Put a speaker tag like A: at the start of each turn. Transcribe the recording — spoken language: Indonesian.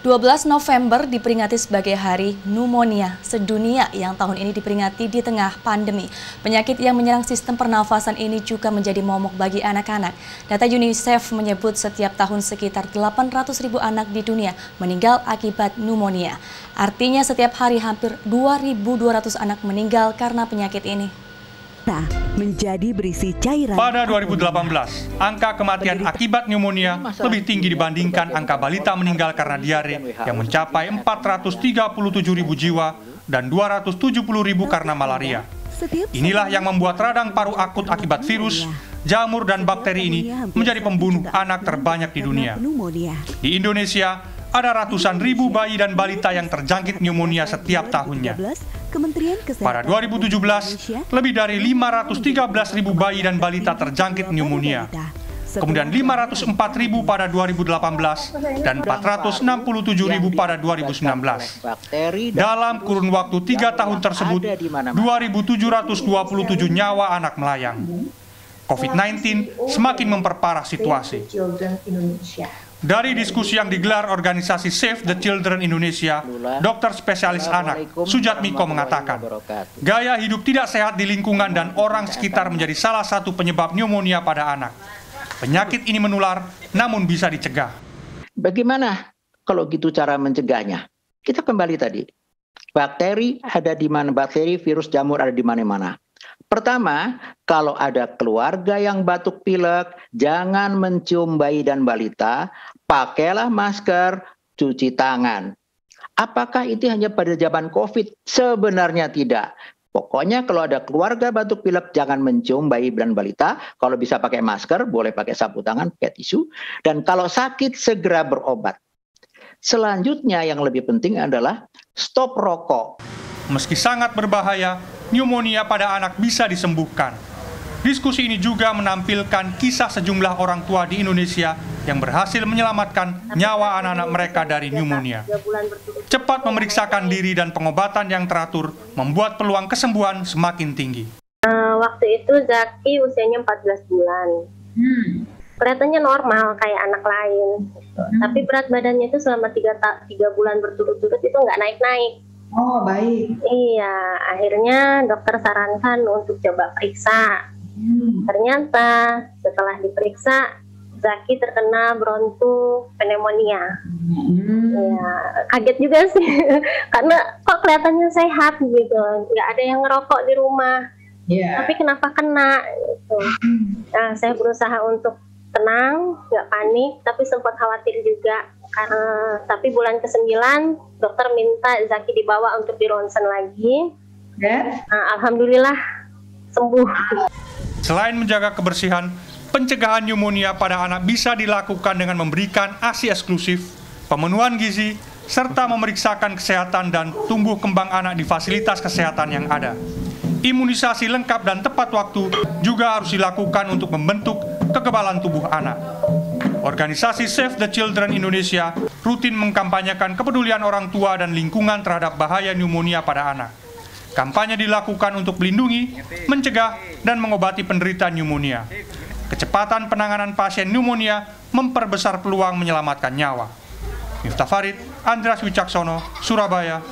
A: 12 November diperingati sebagai Hari Pneumonia Sedunia yang tahun ini diperingati di tengah pandemi. Penyakit yang menyerang sistem pernafasan ini juga menjadi momok bagi anak-anak. Data UNICEF menyebut setiap tahun sekitar 800.000 anak di dunia meninggal akibat pneumonia. Artinya setiap hari hampir 2.200 anak meninggal karena penyakit ini.
B: Menjadi berisi cairan.
C: Pada 2018, angka kematian akibat pneumonia lebih tinggi dibandingkan angka balita meninggal karena diare yang mencapai 437.000 jiwa dan 270.000 karena malaria. Inilah yang membuat radang paru akut akibat virus, jamur dan bakteri ini menjadi pembunuh anak terbanyak di dunia. Di Indonesia, ada ratusan ribu bayi dan balita yang terjangkit pneumonia setiap tahunnya. Pada 2017, lebih dari 513.000 bayi dan balita terjangkit pneumonia. Kemudian 504.000 pada 2018 dan 467.000 pada 2019. Dalam kurun waktu 3 tahun tersebut, 2.727 nyawa anak melayang. COVID-19 semakin memperparah situasi. Dari diskusi yang digelar organisasi Save the Children Indonesia, dokter spesialis anak Sujatmiko mengatakan, gaya hidup tidak sehat di lingkungan dan orang sekitar menjadi salah satu penyebab pneumonia pada anak. Penyakit ini menular, namun bisa dicegah.
D: Bagaimana kalau gitu cara mencegahnya? Kita kembali tadi, bakteri ada di mana, bakteri, virus, jamur ada di mana-mana. Pertama, kalau ada keluarga yang batuk pilek, jangan mencium bayi dan balita, pakailah masker, cuci tangan. Apakah itu hanya pada zaman COVID? Sebenarnya tidak. Pokoknya kalau ada keluarga batuk pilek, jangan mencium bayi dan balita. Kalau bisa pakai masker, boleh pakai sapu tangan, pakai tisu. Dan kalau sakit, segera berobat. Selanjutnya yang lebih penting adalah stop rokok.
C: Meski sangat berbahaya, pneumonia pada anak bisa disembuhkan. Diskusi ini juga menampilkan kisah sejumlah orang tua di Indonesia yang berhasil menyelamatkan nyawa anak-anak mereka dari pneumonia. Cepat memeriksakan diri dan pengobatan yang teratur membuat peluang kesembuhan semakin tinggi.
E: Waktu itu Zaki usianya 14 bulan. Kelihatannya normal kayak anak lain. Tapi berat badannya itu selama 3 bulan berturut-turut itu nggak naik-naik.
F: Oh, baik.
E: Iya, akhirnya dokter sarankan untuk coba periksa. Ternyata setelah diperiksa, Zaki terkena bronchopneumonia. Ya, kaget juga sih, karena kok kelihatannya sehat gitu, nggak ada yang ngerokok di rumah. Tapi kenapa kena? Gitu. Nah, saya berusaha untuk tenang, nggak panik, tapi sempat khawatir juga. Tapi bulan ke-9 dokter minta Zaki dibawa untuk dironsen lagi. Alhamdulillah sembuh.
C: Selain menjaga kebersihan, pencegahan pneumonia pada anak bisa dilakukan dengan memberikan ASI eksklusif, pemenuhan gizi, serta memeriksakan kesehatan dan tumbuh kembang anak di fasilitas kesehatan yang ada. Imunisasi lengkap dan tepat waktu juga harus dilakukan untuk membentuk kekebalan tubuh anak. Organisasi Save the Children Indonesia rutin mengkampanyekan kepedulian orang tua dan lingkungan terhadap bahaya pneumonia pada anak. Kampanye dilakukan untuk melindungi, mencegah, dan mengobati penderita pneumonia. Kecepatan penanganan pasien pneumonia memperbesar peluang menyelamatkan nyawa. Miftah Farid, Andreas Wicaksono, Surabaya,